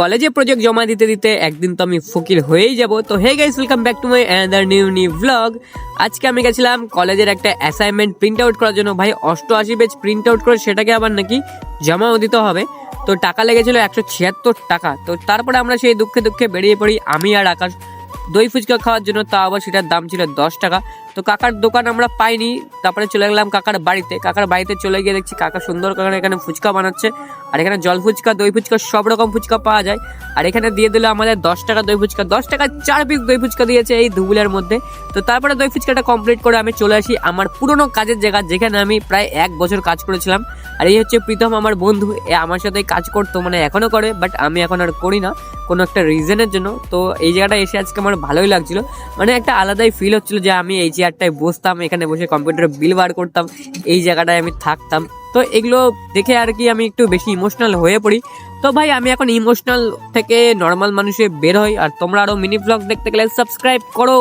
কলেজে প্রজেক্ট জমা দিতে দিতে একদিন তো আমি ফকির হয়েই যাব। তো hey guys, welcome back to my another new blog. আজকে আমি গেছিলাম কলেজের একটা অ্যাসাইনমেন্ট প্রিন্ট আউট করার জন্য। ভাই 88 পেজ প্রিন্ট আউট করে সেটাকে আবার নাকি জমাও দিতে হবে। তো টাকা লেগেছিল 176 টাকা। তো তারপরে আমরা সেই দুঃখে দুঃখে বেরিয়ে পড়ি, আমি আর আকাশ, দই ফুচকা খাওয়ার জন্য। তা আবার সেটার দাম ছিল 10 টাকা। তো কাকার দোকান আমরা পাইনি, তারপরে চলে গেলাম কাকার বাড়িতে। কাকার বাড়িতে চলে গিয়ে দেখছি কাকা সুন্দর করে এখানে ফুচকা বানাচ্ছে। আর এখানে জল ফুচকা, দই ফুচকা, সব রকম ফুচকা পাওয়া যায়। আর এখানে দিয়ে দিল আমাদের 10 টাকা দই ফুচকা। 10 টাকা 4 পিস দই ফুচকা দিয়েছে এই দুগুলের মধ্যে। তো তারপরে দই ফুচকাটা কমপ্লিট করে আমি চলে আসি আমার পুরনো কাজের জায়গা, যেখানে আমি প্রায় 1 বছর কাজ করেছিলাম। আর এই হচ্ছে প্রীতম, আমার বন্ধু। এ আমার সাথে কাজ করতো, মানে এখনো করে, বাট আমি এখন আর করি না কোনো একটা রিজনের জন্য। তো এই জায়গাটা এসে আজকে আমার ভালোই লাগছিল, মানে একটা আলাদাই ফিল হচ্ছিল যে আমি এই চেয়ারটায় বসতাম, এখানে বসে কম্পিউটারে বিল বার করতাম, এই জায়গাটায় আমি থাকতাম। তো এগুলো দেখে আর কি আমি একটু বেশি ইমোশনাল হয়ে পড়ি। তো ভাই আমি এখন ইমোশনাল থেকে নর্মাল মানুষে বের হই। আর তোমরা আরো মিনি ব্লগ দেখতে গেলে সাবস্ক্রাইব করো।